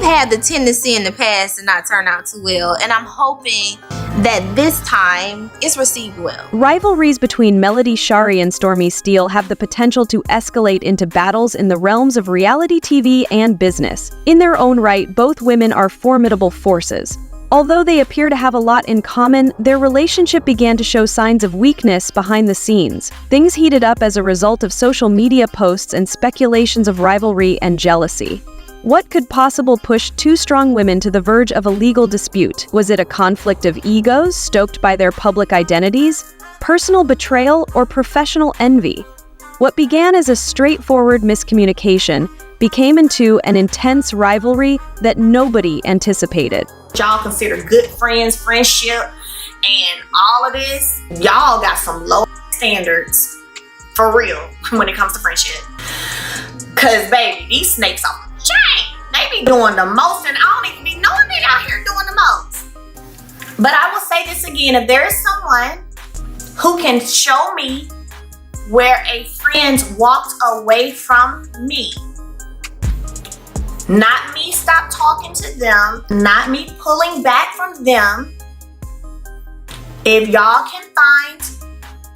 had the tendency in the past to not turn out too well, and I'm hoping that this time it's received well. Rivalries between Melody Shari and Stormi Steele have the potential to escalate into battles in the realms of reality TV and business. In their own right, both women are formidable forces. Although they appear to have a lot in common, their relationship began to show signs of weakness behind the scenes. Things heated up as a result of social media posts and speculations of rivalry and jealousy. What could possibly push two strong women to the verge of a legal dispute? Was it a conflict of egos stoked by their public identities, personal betrayal, or professional envy? What began as a straightforward miscommunication became into an intense rivalry that nobody anticipated. Y'all consider good friends, friendship, and all of this. Y'all got some low standards for real when it comes to friendship. Cause baby, these snakes off the chain. They be doing the most, and I don't even be knowing they out here doing the most. But I will say this again: if there is someone who can show me where a friend walked away from me, not me stop talking to them, not me pulling back from them. If y'all can find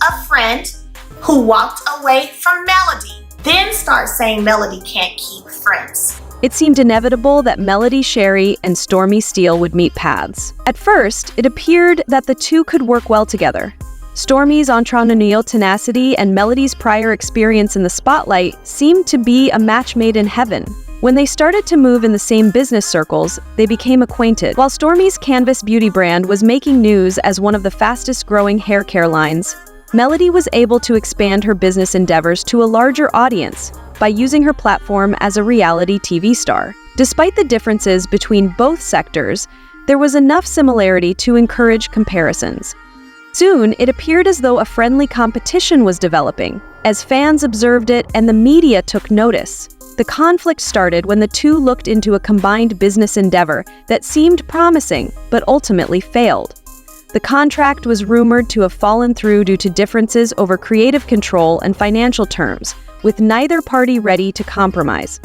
a friend who walked away from Melody, then start saying Melody can't keep friends. It seemed inevitable that Melody Shari and Stormi Steele would meet paths. At first, it appeared that the two could work well together. Stormi's entrepreneurial tenacity and Melody's prior experience in the spotlight seemed to be a match made in heaven. When they started to move in the same business circles, they became acquainted. While Stormi's Canvas beauty brand was making news as one of the fastest-growing hair care lines, Melody was able to expand her business endeavors to a larger audience by using her platform as a reality TV star. Despite the differences between both sectors, there was enough similarity to encourage comparisons. Soon, it appeared as though a friendly competition was developing, as fans observed it and the media took notice. The conflict started when the two looked into a combined business endeavor that seemed promising, but ultimately failed. The contract was rumored to have fallen through due to differences over creative control and financial terms, with neither party ready to compromise.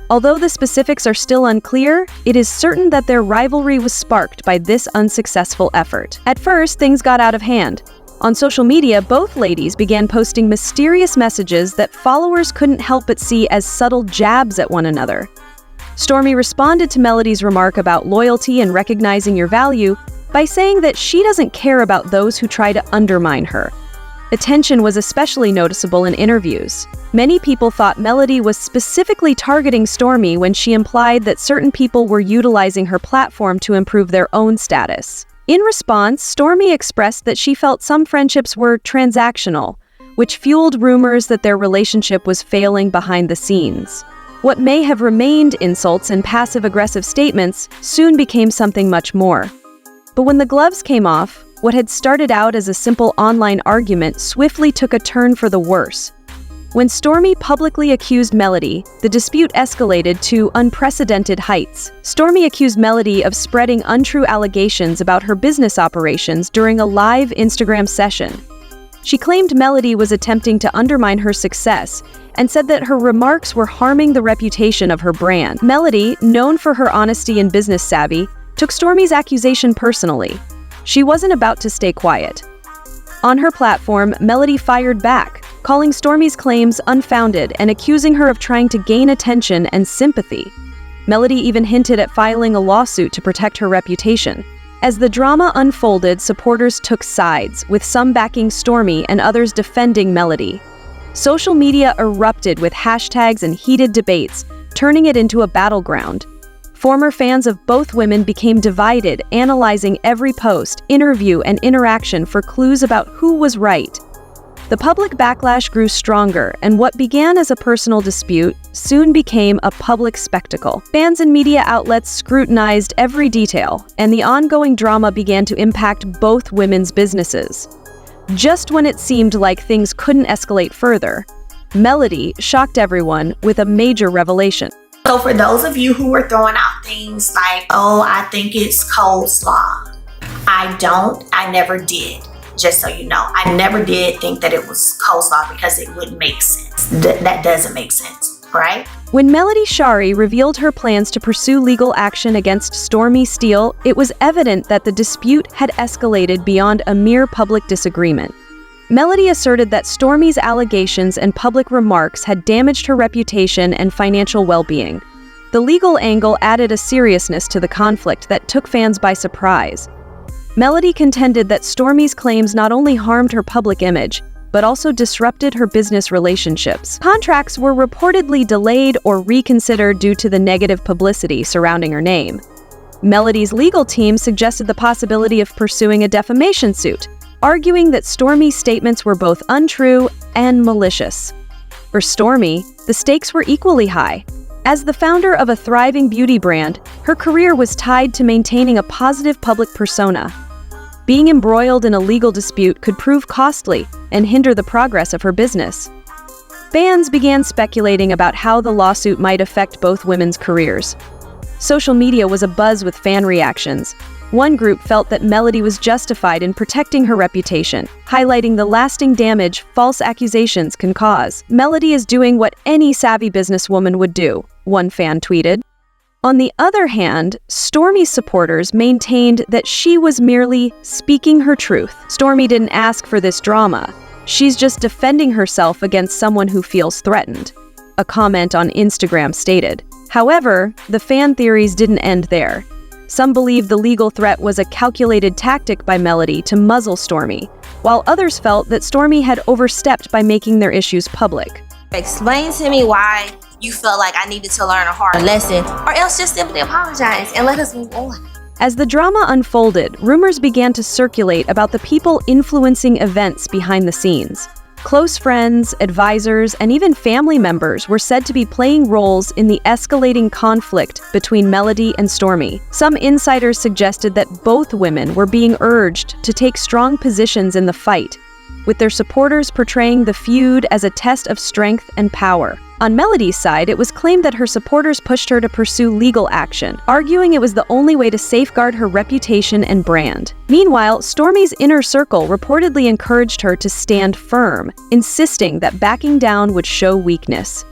Although the specifics are still unclear, it is certain that their rivalry was sparked by this unsuccessful effort. At first, things got out of hand. On social media, both ladies began posting mysterious messages that followers couldn't help but see as subtle jabs at one another. Stormi responded to Melody's remark about loyalty and recognizing your value by saying that she doesn't care about those who try to undermine her. The tension was especially noticeable in interviews. Many people thought Melody was specifically targeting Stormi when she implied that certain people were utilizing her platform to improve their own status. In response, Stormi expressed that she felt some friendships were transactional, which fueled rumors that their relationship was failing behind the scenes. What may have remained insults and passive-aggressive statements soon became something much more. But when the gloves came off, what had started out as a simple online argument swiftly took a turn for the worse. When Stormi publicly accused Melody, the dispute escalated to unprecedented heights. Stormi accused Melody of spreading untrue allegations about her business operations during a live Instagram session. She claimed Melody was attempting to undermine her success and said that her remarks were harming the reputation of her brand. Melody, known for her honesty and business savvy, took Stormi's accusation personally. She wasn't about to stay quiet. On her platform, Melody fired back, calling Stormi's claims unfounded and accusing her of trying to gain attention and sympathy. Melody even hinted at filing a lawsuit to protect her reputation. As the drama unfolded, supporters took sides, with some backing Stormi and others defending Melody. Social media erupted with hashtags and heated debates, turning it into a battleground. Former fans of both women became divided, analyzing every post, interview, and interaction for clues about who was right. The public backlash grew stronger, and what began as a personal dispute soon became a public spectacle. Fans and media outlets scrutinized every detail, and the ongoing drama began to impact both women's businesses. Just when it seemed like things couldn't escalate further, Melody shocked everyone with a major revelation. So for those of you who are throwing out things like, oh, I think it's coleslaw. I never did. Just so you know, I never did think that it was coleslaw because it wouldn't make sense. That doesn't make sense, right? When Melody Shari revealed her plans to pursue legal action against Stormi Steele, it was evident that the dispute had escalated beyond a mere public disagreement. Melody asserted that Stormi's allegations and public remarks had damaged her reputation and financial well-being. The legal angle added a seriousness to the conflict that took fans by surprise. Melody contended that Stormi's claims not only harmed her public image, but also disrupted her business relationships. Contracts were reportedly delayed or reconsidered due to the negative publicity surrounding her name. Melody's legal team suggested the possibility of pursuing a defamation suit, arguing that Stormi's statements were both untrue and malicious. For Stormi, the stakes were equally high. As the founder of a thriving beauty brand, her career was tied to maintaining a positive public persona. Being embroiled in a legal dispute could prove costly and hinder the progress of her business. Fans began speculating about how the lawsuit might affect both women's careers. Social media was abuzz with fan reactions. One group felt that Melody was justified in protecting her reputation, highlighting the lasting damage false accusations can cause. "Melody is doing what any savvy businesswoman would do," one fan tweeted. On the other hand, Stormi's supporters maintained that she was merely speaking her truth. Stormi didn't ask for this drama. She's just defending herself against someone who feels threatened, a comment on Instagram stated. However, the fan theories didn't end there. Some believe the legal threat was a calculated tactic by Melody to muzzle Stormi, while others felt that Stormi had overstepped by making their issues public. Explain to me why you felt like I needed to learn a hard lesson, or else just simply apologize and let us move on. As the drama unfolded, rumors began to circulate about the people influencing events behind the scenes. Close friends, advisors, and even family members were said to be playing roles in the escalating conflict between Melody and Stormi. Some insiders suggested that both women were being urged to take strong positions in the fight, with their supporters portraying the feud as a test of strength and power. On Melody's side, it was claimed that her supporters pushed her to pursue legal action, arguing it was the only way to safeguard her reputation and brand. Meanwhile, Stormi's inner circle reportedly encouraged her to stand firm, insisting that backing down would show weakness.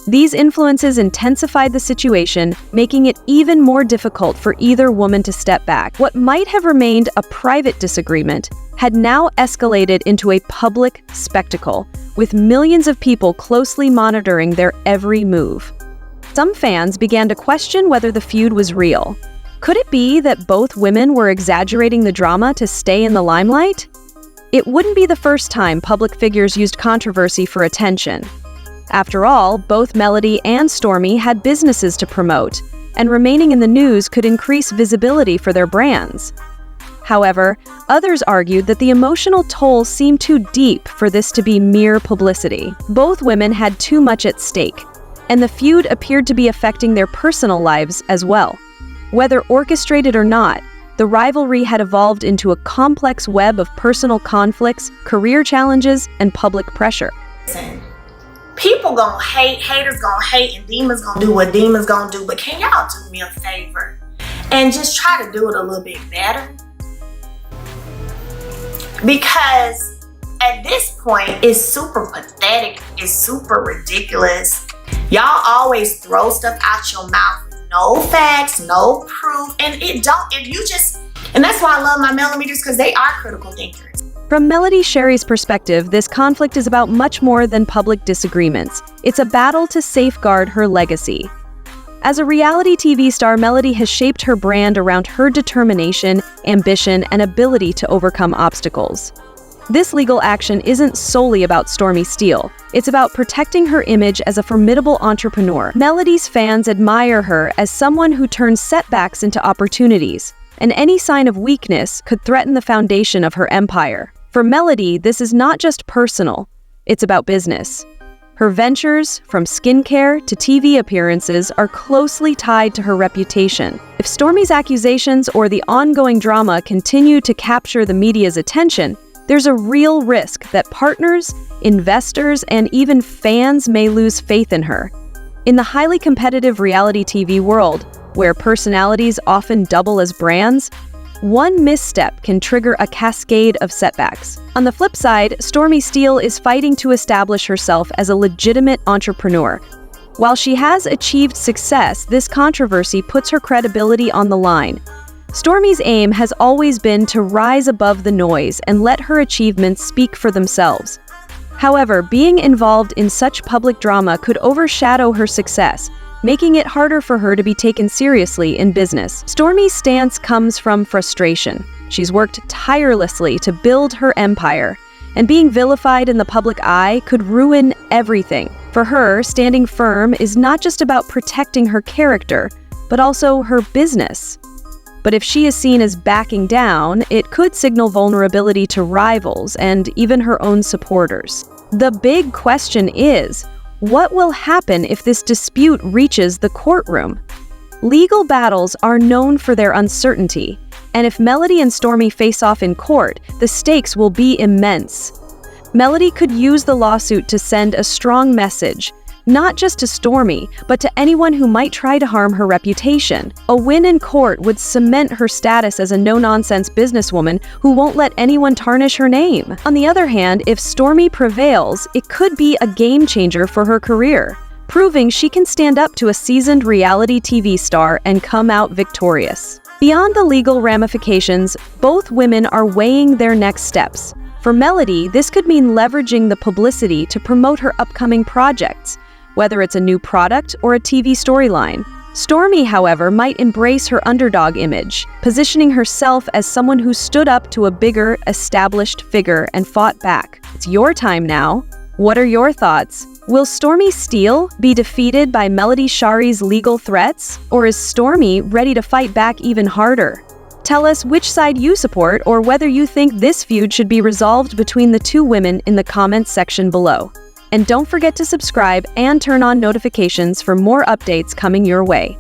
These influences intensified the situation, making it even more difficult for either woman to step back. What might have remained a private disagreement had now escalated into a public spectacle, with millions of people closely monitoring their every move. Some fans began to question whether the feud was real. Could it be that both women were exaggerating the drama to stay in the limelight? It wouldn't be the first time public figures used controversy for attention. After all, both Melody and Stormi had businesses to promote, and remaining in the news could increase visibility for their brands. However, others argued that the emotional toll seemed too deep for this to be mere publicity. Both women had too much at stake, and the feud appeared to be affecting their personal lives as well. Whether orchestrated or not, the rivalry had evolved into a complex web of personal conflicts, career challenges, and public pressure. Listen, people gonna hate, haters gonna hate, and demons gonna do what demons gonna do, but can y'all do me a favor and just try to do it a little bit better? Because at this point, it's super pathetic, it's super ridiculous. Y'all always throw stuff out your mouth with no facts, no proof, and and that's why I love my millimeters, because they are critical thinkers. From Melody Shari's perspective, this conflict is about much more than public disagreements. It's a battle to safeguard her legacy. As a reality TV star, Melody has shaped her brand around her determination, ambition, and ability to overcome obstacles. This legal action isn't solely about Stormi Steele. It's about protecting her image as a formidable entrepreneur. Melody's fans admire her as someone who turns setbacks into opportunities, and any sign of weakness could threaten the foundation of her empire. For Melody, this is not just personal, it's about business. Her ventures, from skincare to TV appearances, are closely tied to her reputation. If Stormi's accusations or the ongoing drama continue to capture the media's attention, there's a real risk that partners, investors, and even fans may lose faith in her. In the highly competitive reality TV world, where personalities often double as brands, one misstep can trigger a cascade of setbacks. On the flip side, Stormi Steele is fighting to establish herself as a legitimate entrepreneur. While she has achieved success, this controversy puts her credibility on the line. Stormi's aim has always been to rise above the noise and let her achievements speak for themselves. However, being involved in such public drama could overshadow her success, making it harder for her to be taken seriously in business. Stormi's stance comes from frustration. She's worked tirelessly to build her empire, and being vilified in the public eye could ruin everything. For her, standing firm is not just about protecting her character, but also her business. But if she is seen as backing down, it could signal vulnerability to rivals and even her own supporters. The big question is, what will happen if this dispute reaches the courtroom? Legal battles are known for their uncertainty, and if Melody and Stormi face off in court, the stakes will be immense. Melody could use the lawsuit to send a strong message, not just to Stormi, but to anyone who might try to harm her reputation. A win in court would cement her status as a no-nonsense businesswoman who won't let anyone tarnish her name. On the other hand, if Stormi prevails, it could be a game-changer for her career, proving she can stand up to a seasoned reality TV star and come out victorious. Beyond the legal ramifications, both women are weighing their next steps. For Melody, this could mean leveraging the publicity to promote her upcoming projects, whether it's a new product or a TV storyline. Stormi, however, might embrace her underdog image, positioning herself as someone who stood up to a bigger, established figure and fought back. It's your time now. What are your thoughts? Will Stormi Steele be defeated by Melody Shari's legal threats, or is Stormi ready to fight back even harder? Tell us which side you support or whether you think this feud should be resolved between the two women in the comments section below. And don't forget to subscribe and turn on notifications for more updates coming your way.